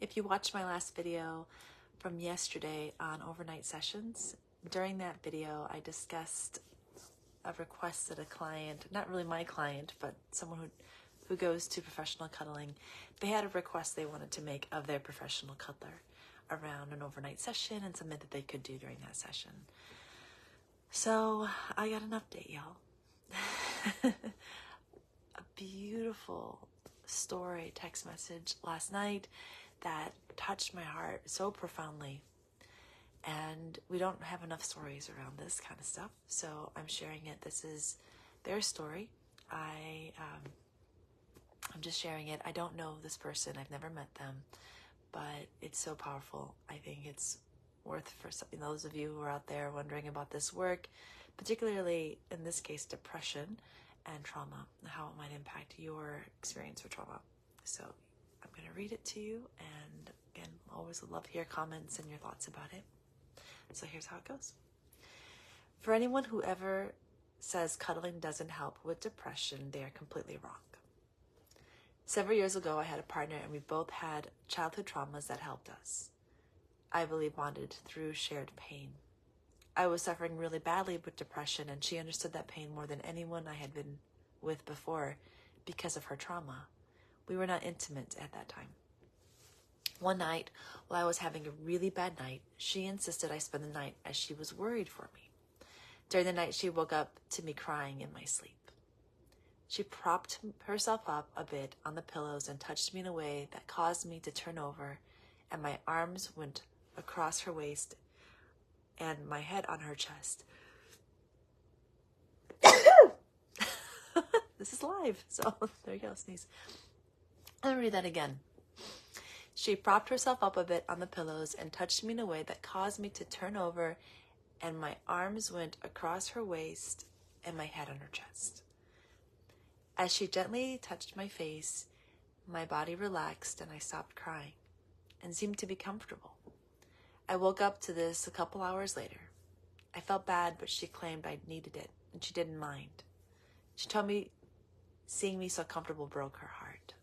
If you watched my last video from yesterday on overnight sessions, during that video I discussed a request that a client, not really my client, but someone who goes to professional cuddling, they had a request they wanted to make of their professional cuddler around an overnight session and something that they could do during that session. So I got an update, y'all. A beautiful story text message last night that touched my heart so profoundly. And we don't have enough stories around this kind of stuff, so I'm sharing it. This is their story. I'm just sharing it. I don't know this person. I've never met them, but it's so powerful. I think it's worth for those of you who are out there wondering about this work, particularly in this case, depression and trauma, how it might impact your experience with trauma. So I'm going to read it to you, and again, always would love to hear comments and your thoughts about it. So here's how it goes. For anyone who ever says cuddling doesn't help with depression, they are completely wrong. Several years ago, I had a partner and we both had childhood traumas that helped us. I believe bonded through shared pain. I was suffering really badly with depression, and she understood that pain more than anyone I had been with before because of her trauma. We were not intimate at that time. One night, while I was having a really bad night, she insisted I spend the night as she was worried for me. During the night, she woke up to me crying in my sleep. She propped herself up a bit on the pillows and touched me in a way that caused me to turn over, and my arms went across her waist and my head on her chest. This is live, so there you go, sneeze. Let me read that again. She propped herself up a bit on the pillows and touched me in a way that caused me to turn over, and my arms went across her waist and my head on her chest. As she gently touched my face, my body relaxed and I stopped crying and seemed to be comfortable. I woke up to this a couple hours later. I felt bad, but she claimed I needed it and she didn't mind. She told me seeing me so comfortable broke her heart.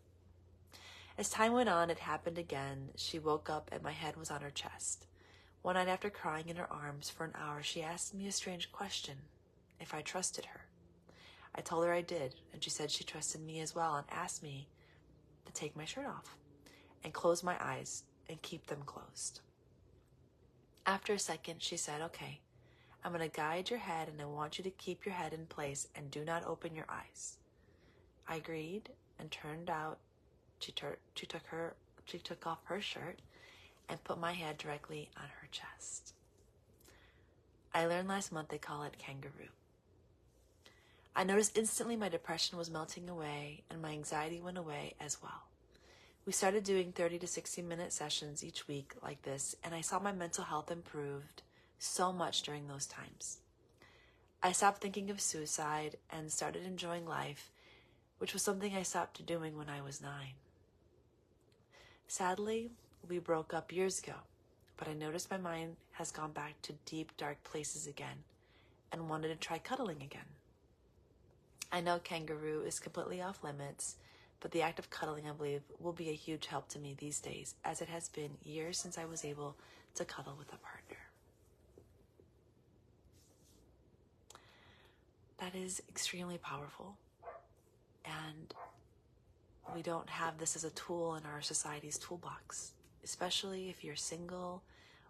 As time went on, it happened again. She woke up and my head was on her chest. One night after crying in her arms for an hour, she asked me a strange question, if I trusted her. I told her I did, and she said she trusted me as well and asked me to take my shirt off and close my eyes and keep them closed. After a second, she said, okay, I'm going to guide your head and I want you to keep your head in place and do not open your eyes. I agreed and turned out. She took off her shirt and put my head directly on her chest. I learned last month they call it kangaroo. I noticed instantly my depression was melting away and my anxiety went away as well. We started doing 30 to 60-minute sessions each week like this, and I saw my mental health improved so much during those times. I stopped thinking of suicide and started enjoying life, which was something I stopped doing when I was 9. Sadly, we broke up years ago, but I noticed my mind has gone back to deep, dark places again and wanted to try cuddling again. I know kangaroo is completely off limits, but the act of cuddling, I believe, will be a huge help to me these days, as it has been years since I was able to cuddle with a partner. That is extremely powerful, and we don't have this as a tool in our society's toolbox, especially if you're single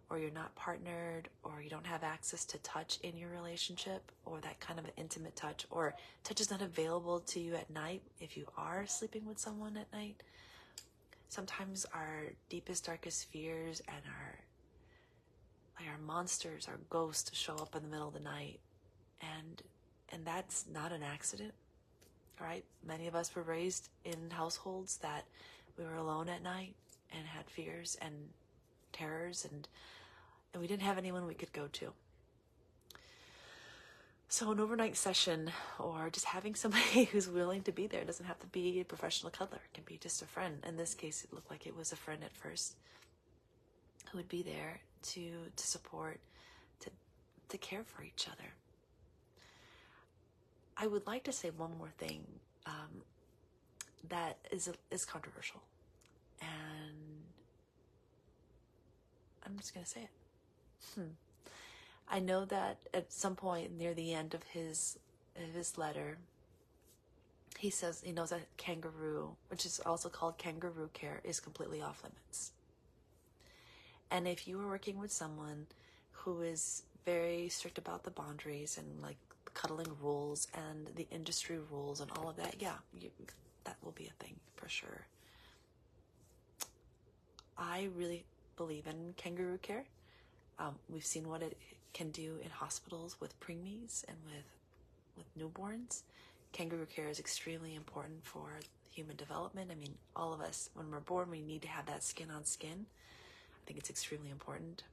or you're not partnered or you don't have access to touch in your relationship or that kind of an intimate touch, or touch is not available to you at night if you are sleeping with someone at night. Sometimes our deepest, darkest fears and our monsters, our ghosts show up in the middle of the night, and that's not an accident. Right? Many of us were raised in households that we were alone at night and had fears and terrors, and we didn't have anyone we could go to. So an overnight session, or just having somebody who's willing to be there, it doesn't have to be a professional cuddler. It can be just a friend. In this case, it looked like it was a friend at first who would be there to support, to care for each other. I would like to say one more thing that is controversial, and I'm just going to say it. I know that at some point near the end of his letter, he says he knows that kangaroo, which is also called kangaroo care, is completely off limits. And if you are working with someone who is very strict about the boundaries and like cuddling rules and the industry rules and all of that, yeah, that will be a thing for sure. I really believe in kangaroo care. We've seen what it can do in hospitals with preemies and with newborns. Kangaroo care is extremely important for human development. I mean, all of us, when we're born, we need to have that skin on skin. I think it's extremely important.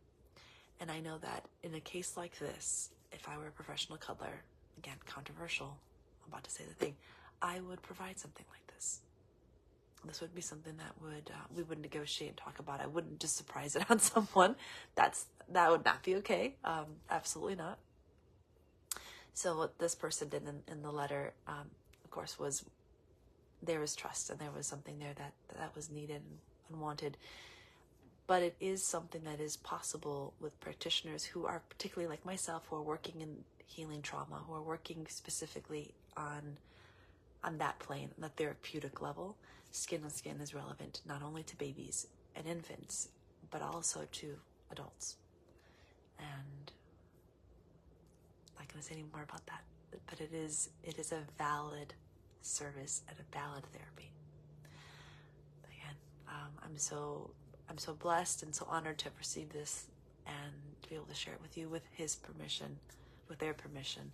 And I know that in a case like this, if I were a professional cuddler, again, controversial, I'm about to say the thing, I would provide something like this. This would be something that we would negotiate and talk about. I wouldn't just surprise it on someone. That would not be okay. Absolutely not. So what this person did in the letter, of course, was there was trust and there was something there that was needed and wanted. But it is something that is possible with practitioners who are particularly like myself, who are working in healing trauma, who are working specifically on that plane, on the therapeutic level. Skin on skin is relevant not only to babies and infants, but also to adults. And I'm not going to say any more about that, but it is a valid service and a valid therapy. Again, I'm so blessed and so honored to have received this and to be able to share it with you with his permission, with their permission.